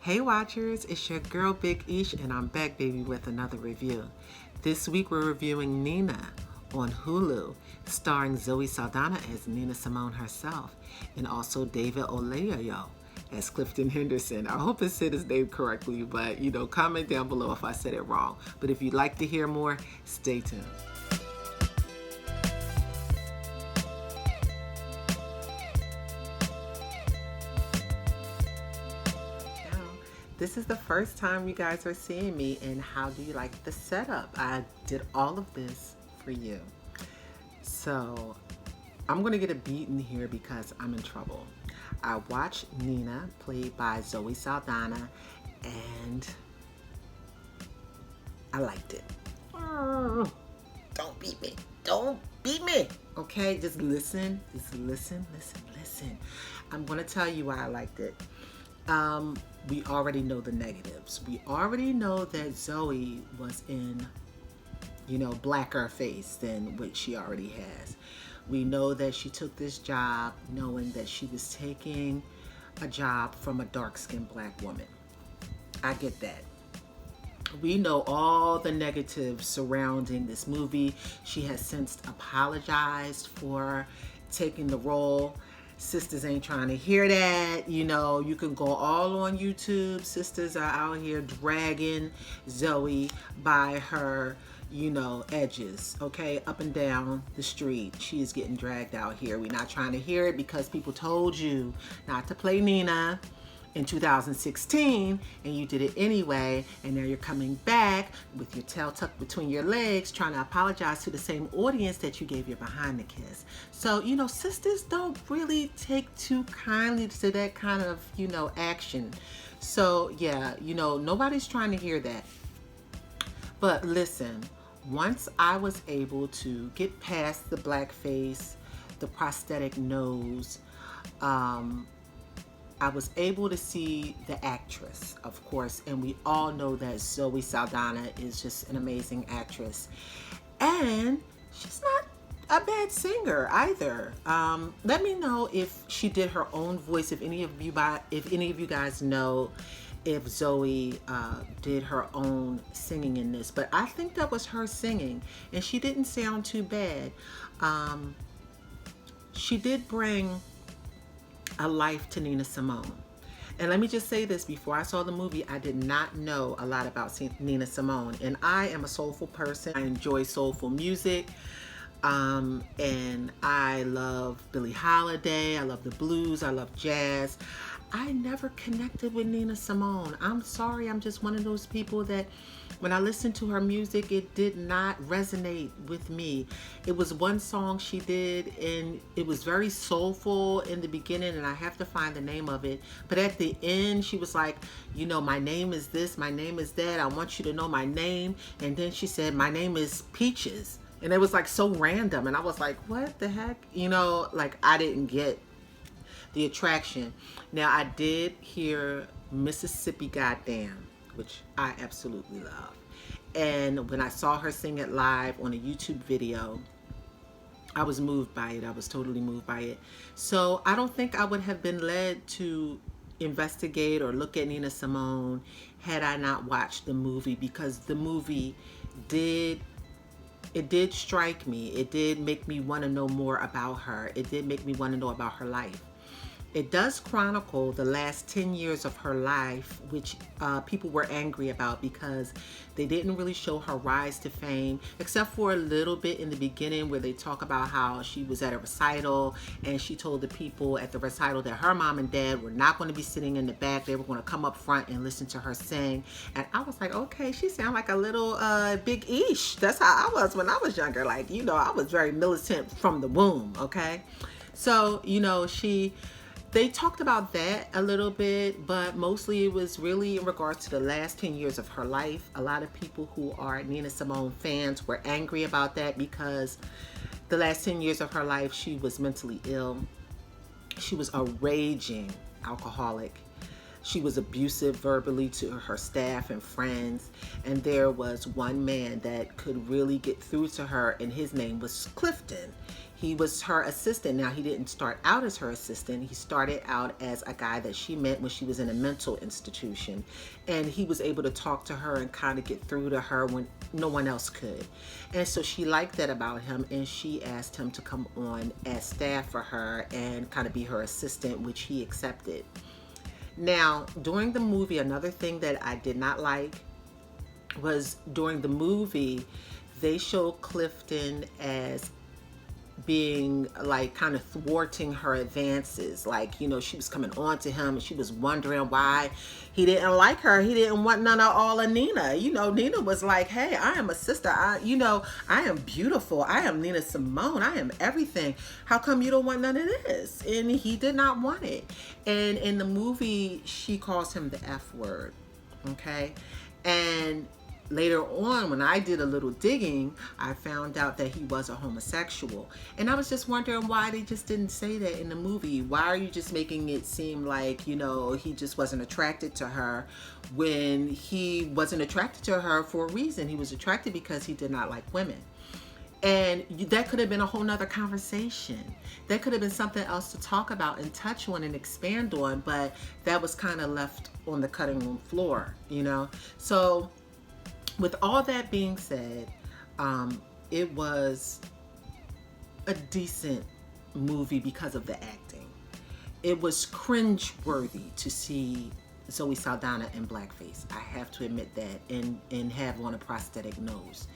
Hey Watchers, it's your girl Big Ish and I'm back baby with another review. This week we're reviewing Nina on Hulu, starring Zoe Saldana as Nina Simone herself and also David Olayo as Clifton Henderson. I hope I said his name correctly, but comment down below if I said it wrong. But if you'd like to hear more, stay tuned. This is the first time you guys are seeing me, and how do you like the setup? I did all of this for you. So I'm gonna get a beat in here because I'm in trouble. I watched Nina, played by Zoe Saldana, and I liked it. Don't beat me. Don't beat me. Okay, just listen. Just listen. I'm gonna tell you why I liked it. We already know the negatives. We already know that Zoe was in, blacker face than what she already has. We know that she took this job knowing that she was taking a job from a dark-skinned black woman. I get that. We know all the negatives surrounding this movie. She has since apologized for taking the role. Sisters ain't trying to hear that. You can go all on YouTube. Sisters are out here dragging Zoe by her, edges, okay? Up and down the street. She is getting dragged out here. We're not trying to hear it because people told you not to play Nina in 2016, and you did it anyway, and now you're coming back with your tail tucked between your legs trying to apologize to the same audience that you gave your behind the kiss. So, sisters don't really take too kindly to that kind of, action. So, yeah, nobody's trying to hear that. But listen, once I was able to get past the blackface, the prosthetic nose, I was able to see the actress, of course, and we all know that Zoe Saldana is just an amazing actress. And she's not a bad singer either. Let me know if she did her own voice, if any of you guys know if Zoe did her own singing in this. But I think that was her singing, and she didn't sound too bad. She did bring a life to Nina Simone. And let me just say this, before I saw the movie, I did not know a lot about Nina Simone. And I am a soulful person. I enjoy soulful music. And I love Billie Holiday. I love the blues. I love jazz. I never connected with Nina Simone. I'm sorry. I'm just one of those people that when I listened to her music, it did not resonate with me. It was one song she did, and it was very soulful in the beginning, and I have to find the name of it. But at the end, she was like, my name is this, my name is that. I want you to know my name. And then she said, my name is Peaches. And it was like so random. And I was like, what the heck? I didn't get the attraction. Now, I did hear Mississippi Goddamn, which I absolutely love. And when I saw her sing it live on a YouTube video, I was moved by it. I was totally moved by it. So I don't think I would have been led to investigate or look at Nina Simone had I not watched the movie, because the movie did strike me. It did make me want to know more about her. It did make me want to know about her life. It does chronicle the last 10 years of her life, which people were angry about because they didn't really show her rise to fame, except for a little bit in the beginning where they talk about how she was at a recital and she told the people at the recital that her mom and dad were not going to be sitting in the back. They were going to come up front and listen to her sing. And I was like, okay, she sounds like a little Big Ish. That's how I was when I was younger. I was very militant from the womb, okay? So, they talked about that a little bit, but mostly it was really in regards to the last 10 years of her life. A lot of people who are Nina Simone fans were angry about that because the last 10 years of her life, she was mentally ill. She was a raging alcoholic. She was abusive verbally to her staff and friends. And there was one man that could really get through to her, and his name was Clifton. He was her assistant. Now, he didn't start out as her assistant. He started out as a guy that she met when she was in a mental institution. And he was able to talk to her and kind of get through to her when no one else could. And so she liked that about him, and she asked him to come on as staff for her and kind of be her assistant, which he accepted. Now, during the movie, another thing that I did not like was during the movie, they showed Clifton as being like kind of thwarting her advances. Like, you know, she was coming on to him and she was wondering why he didn't like her. He didn't want none of all of Nina. You know, Nina was like, hey, I am a sister. I am beautiful. I am Nina Simone. I am everything. How come you don't want none of this? And he did not want it. And in the movie, she calls him the F word. Okay. And later on, when I did a little digging, I found out that he was a homosexual. And I was just wondering why they just didn't say that in the movie. Why are you just making it seem like, you know, he just wasn't attracted to her when he wasn't attracted to her for a reason? He was attracted because he did not like women. And that could have been a whole nother conversation. That could have been something else to talk about and touch on and expand on, but that was kind of left on the cutting room floor, you know? So with all that being said, it was a decent movie because of the acting. It was cringe-worthy to see Zoe Saldana in blackface. I have to admit that, and have on a prosthetic nose.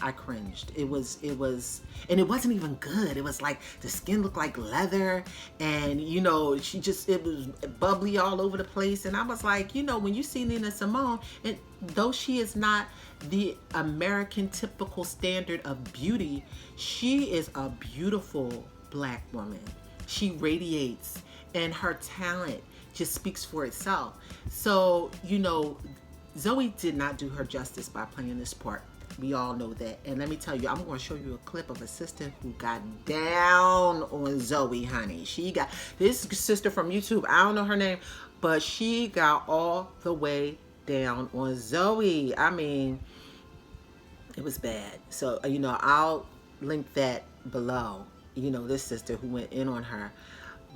I cringed. It was, and it wasn't even good. It was like the skin looked like leather, and you know, it was bubbly all over the place. And I was like, you know, when you see Nina Simone, and though she is not the American typical standard of beauty, she is a beautiful black woman. She radiates, and her talent just speaks for itself. So, you know, Zoe did not do her justice by playing this part. We all know that. And let me tell you, I'm going to show you a clip of a sister who got down on Zoe, honey. She got, this sister from YouTube, I don't know her name, but she got all the way down on Zoe. I mean, it was bad. So, you know, I'll link that below, you know, this sister who went in on her.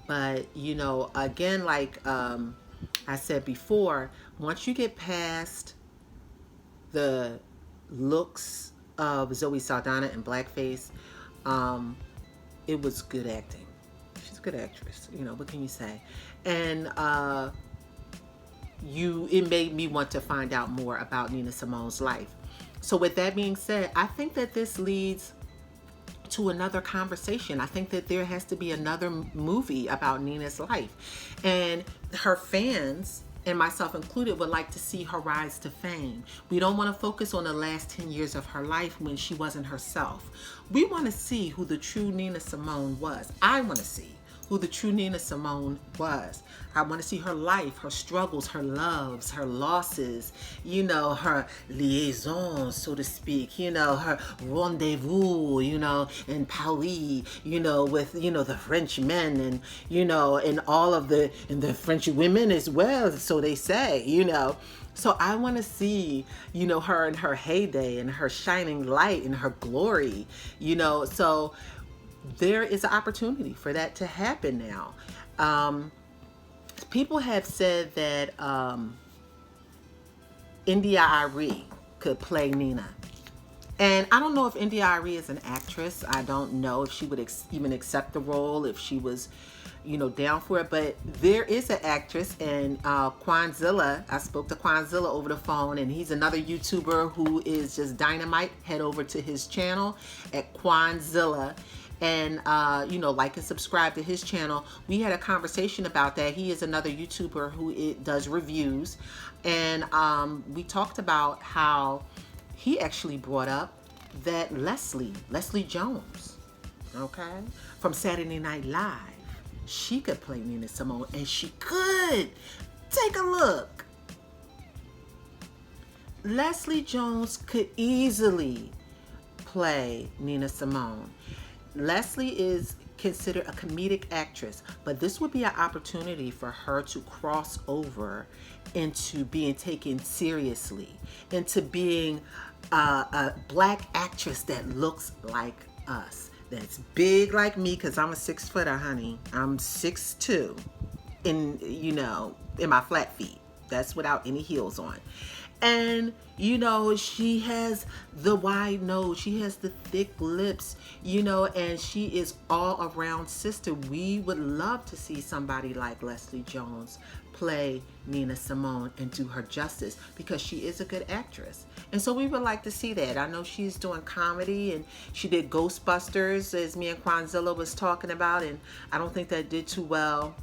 But, you know, again, like I said before, once you get past the looks of Zoe Saldana in blackface, it was good acting. She's a good actress, you know, what can you say? And it made me want to find out more about Nina Simone's life. So with that being said, I think that this leads to another conversation. I think that there has to be another movie about Nina's life, and her fans, and myself included, would like to see her rise to fame. We don't want to focus on the last 10 years of her life when she wasn't herself. We want to see who the true Nina Simone was. I want to see who the true Nina Simone was. I want to see her life, her struggles, her loves, her losses, you know, her liaisons, so to speak, you know, her rendezvous, you know, in Paris, you know, with, you know, the French men, and, you know, and all of the French women as well, so they say, you know. So I want to see, you know, her in her heyday and her shining light and her glory, you know. So there is an opportunity for that to happen now. People have said that India Arie could play Nina. And I don't know if India Arie is an actress. I don't know if she would even accept the role, if she was, you know, down for it. But there is an actress, and Quanzilla. I spoke to Quanzilla over the phone, and he's another YouTuber who is just dynamite. Head over to his channel at Quanzilla, and you know, like and subscribe to his channel. We had a conversation about that. He is another YouTuber who does reviews, and we talked about how he actually brought up that Leslie Jones, okay, from Saturday Night Live, she could play Nina Simone, and she could. Take a look. Leslie Jones could easily play Nina Simone. Leslie is considered a comedic actress, but this would be an opportunity for her to cross over into being taken seriously, into being a black actress that looks like us, that's big like me, because I'm a 6-footer, honey. I'm 6'2", in, you know, in my flat feet. That's without any heels on. And, you know, she has the wide nose. She has the thick lips, you know, and she is all around sister. We would love to see somebody like Leslie Jones play Nina Simone and do her justice, because she is a good actress. And so we would like to see that. I know she's doing comedy, and she did Ghostbusters, as me and Kwanzilla was talking about, and I don't think that did too well.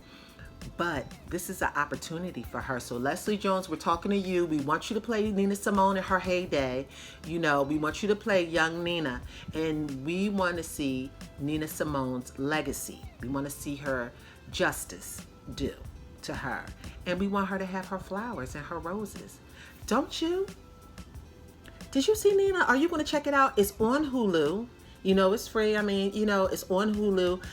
But this is an opportunity for her. So Leslie Jones, we're talking to you. We want you to play Nina Simone in her heyday. You know, we want you to play young Nina. And we want to see Nina Simone's legacy. We want to see her justice due to her. And we want her to have her flowers and her roses. Don't you? Did you see Nina? Are you going to check it out? It's on Hulu. You know, it's free. I mean, you know, it's on Hulu.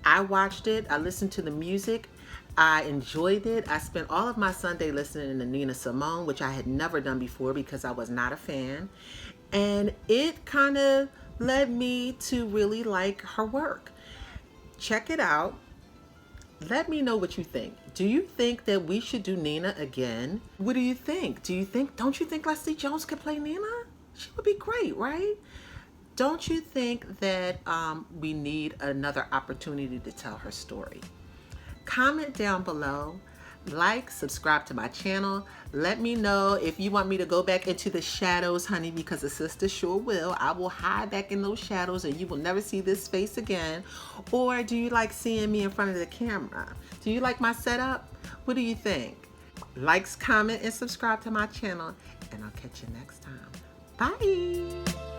I watched it. I listened to the music. I enjoyed it. I spent all of my Sunday listening to Nina Simone, which I had never done before because I was not a fan. And it kind of led me to really like her work. Check it out. Let me know what you think. Do you think that we should do Nina again? What do you think? Don't you think Leslie Jones could play Nina? She would be great, right? Don't you think that we need another opportunity to tell her story? Comment down below, like, subscribe to my channel. Let me know if you want me to go back into the shadows, honey, because the sister sure will. I will hide back in those shadows and you will never see this face again. Or do you like seeing me in front of the camera? Do you like my setup? What do you think? Likes, comment, and subscribe to my channel, and I'll catch you next time. Bye.